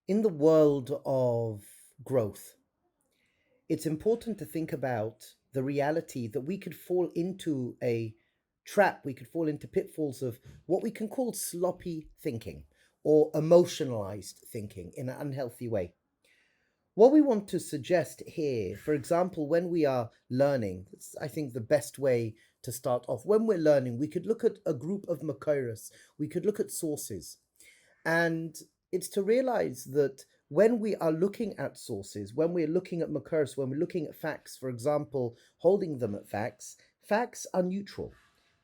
In the world of growth, it's important to think about the reality that we could fall into a trap, we could fall into pitfalls of what we can call sloppy thinking or emotionalized thinking in an unhealthy way. What we want to suggest here, for example, when we are learning, it's, I think, the best way to start off. When we're learning, we could look at a group of makoros, we could look at sources, and it's to realize that when we are looking at sources, when we're looking at makars, when we're looking at facts, for example, holding them at facts, facts are neutral.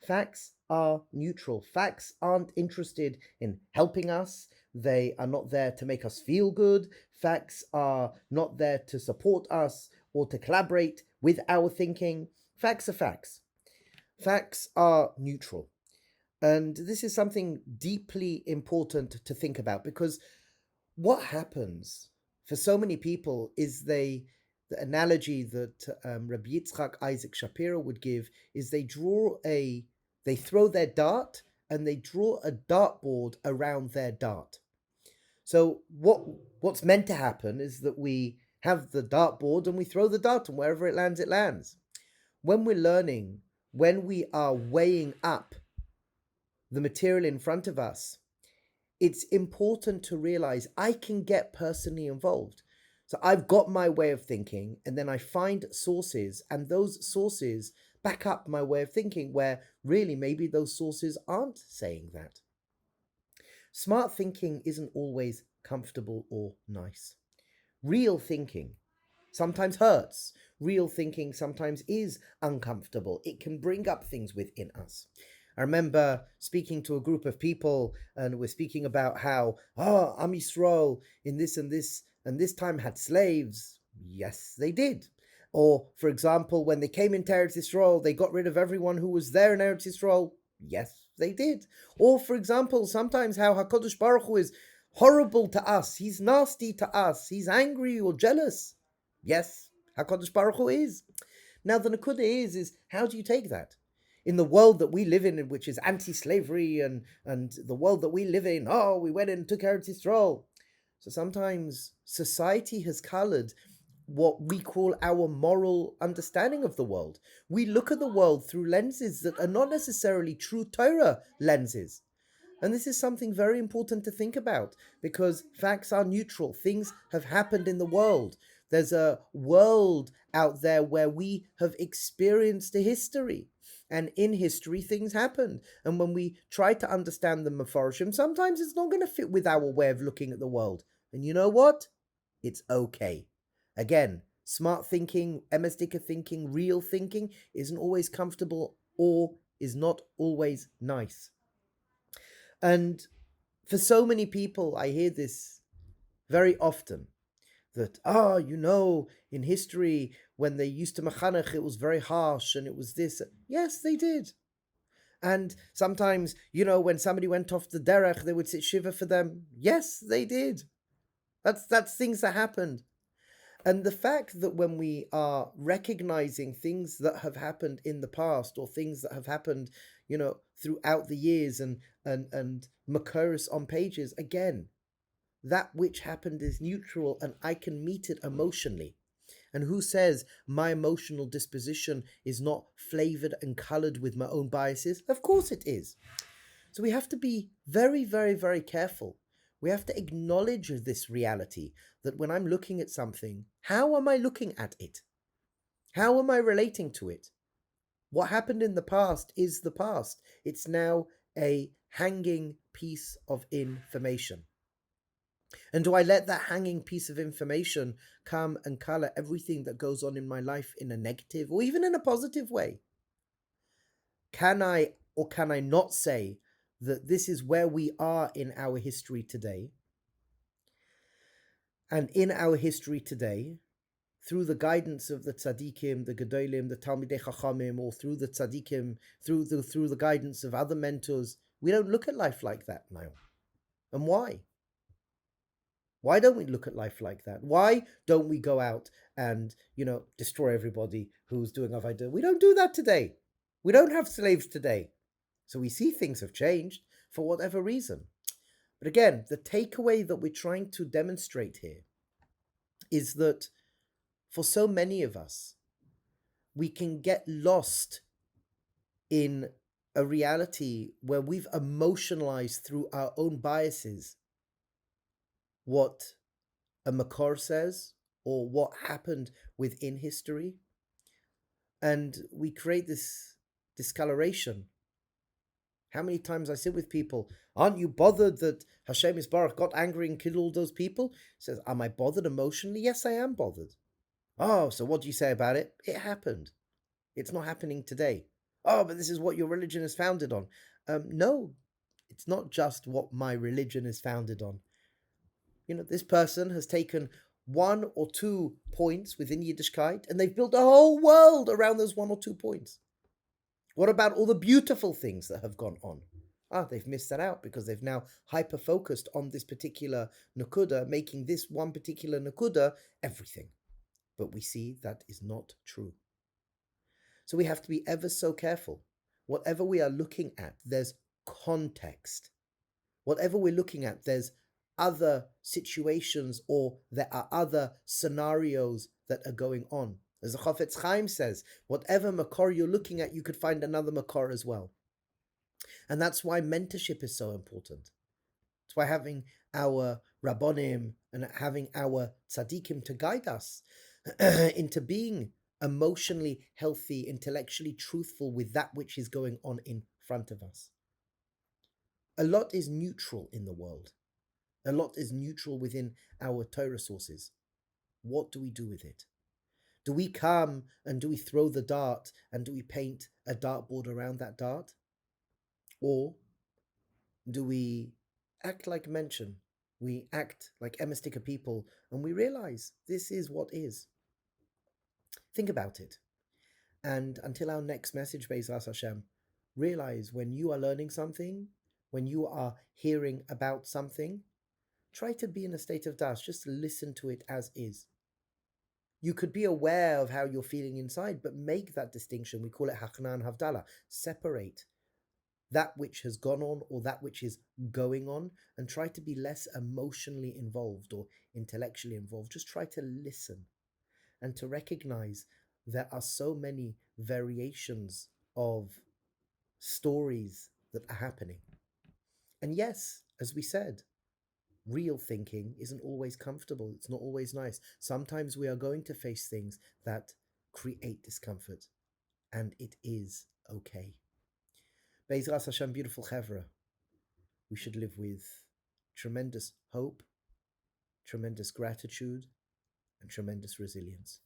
Facts are neutral. Facts aren't interested in helping us. They are not there to make us feel good. Facts are not there to support us or to collaborate with our thinking. Facts are facts. Facts are neutral. And this is something deeply important to think about because what happens for so many people is the analogy that Rabbi Yitzchak Isaac Shapiro would give is they throw their dart and they draw a dartboard around their dart. So what's meant to happen is that we have the dartboard and we throw the dart and wherever it lands, it lands. When we're learning, when we are weighing up the material in front of us, it's important to realize I can get personally involved. So I've got my way of thinking, and then I find sources, and those sources back up my way of thinking, where really maybe those sources aren't saying that. Smart thinking isn't always comfortable or nice. Real thinking sometimes hurts. Real thinking sometimes is uncomfortable. It can bring up things within us. I remember speaking to a group of people, and we're speaking about how, Am Yisrael in this and this time had slaves. Yes, they did. Or, for example, when they came into Eretz Yisrael, they got rid of everyone who was there in Eretz Yisrael. Yes, they did. Or, for example, sometimes how HaKadosh Baruch Hu is horrible to us. He's nasty to us. He's angry or jealous. Yes, HaKadosh Baruch Hu is. Now, the Nakuda is how do you take that? In the world that we live in, which is anti-slavery, and the world that we live in, we went and took Eretz Yisrael. So sometimes society has colored what we call our moral understanding of the world. We look at the world through lenses that are not necessarily true Torah lenses. And this is something very important to think about because facts are neutral. Things have happened in the world. There's a world out there where we have experienced a history. And in history, things happened. And when we try to understand the Mefarshim, sometimes it's not going to fit with our way of looking at the world. And you know what? It's okay. Again, smart thinking, emesdika thinking, real thinking isn't always comfortable or is not always nice. And for so many people, I hear this very often that, in history, when they used to mechanech, it was very harsh and it was this. Yes, they did. And sometimes, when somebody went off the derech, they would sit shiva for them. Yes, they did. That's things that happened. And the fact that when we are recognizing things that have happened in the past or things that have happened, throughout the years and Makoris on pages, again, that which happened is neutral and I can meet it emotionally. And who says my emotional disposition is not flavored and colored with my own biases? Of course it is. So we have to be very, very, very careful. We have to acknowledge this reality that when I'm looking at something, how am I looking at it? How am I relating to it? What happened in the past is the past. It's now a hanging piece of information. And do I let that hanging piece of information come and color everything that goes on in my life in a negative or even in a positive way? Can I or can I not say that this is where we are in our history today? And in our history today, through the guidance of the tzaddikim, the gedolim, the talmidei chachamim, or through the tzaddikim, through the guidance of other mentors, we don't look at life like that now. And why? Why don't we look at life like that? Why don't we go out and, destroy everybody who's doing Avodah? We don't do that today. We don't have slaves today. So we see things have changed for whatever reason. But again, the takeaway that we're trying to demonstrate here is that for so many of us, we can get lost in a reality where we've emotionalized through our own biases what a makor says or what happened within history. And we create this discoloration. How many times I sit with people, aren't you bothered that Hashem Yisbarach got angry and killed all those people? He says, am I bothered emotionally? Yes, I am bothered. Oh, so what do you say about it? It happened. It's not happening today. Oh, but this is what your religion is founded on. No, it's not just what my religion is founded on. This person has taken 1 or 2 points within Yiddishkeit and they've built a whole world around those 1 or 2 points. What about all the beautiful things that have gone on? They've missed that out because they've now hyper-focused on this particular nakuda, making this one particular nakuda everything. But we see that is not true. So we have to be ever so careful. Whatever we are looking at, there's context. Whatever we're looking at, there's other situations or there are other scenarios that are going on. As the Chafetz Chaim says, whatever makor you're looking at, you could find another makor as well. And that's why mentorship is so important. That's why having our rabbonim and having our tzaddikim to guide us into being emotionally healthy, intellectually truthful with that which is going on in front of us. A lot is neutral in the world. A lot is neutral within our Torah sources. What do we do with it? Do we come and do we throw the dart and do we paint a dartboard around that dart? Or do we act like mention? We act like Emastika people and we realize this is what is. Think about it. And until our next message, Be'ezras Hashem, realize when you are learning something, when you are hearing about something, try to be in a state of das, just listen to it as is. You could be aware of how you're feeling inside, but make that distinction. We call it Hachna and Havdalah. Separate that which has gone on or that which is going on and try to be less emotionally involved or intellectually involved. Just try to listen and to recognize there are so many variations of stories that are happening. And yes, as we said, real thinking isn't always comfortable. It's not always nice. Sometimes we are going to face things that create discomfort, and it is okay. Be'ezras Hashem, beautiful chevra, we should live with tremendous hope, tremendous gratitude, and tremendous resilience.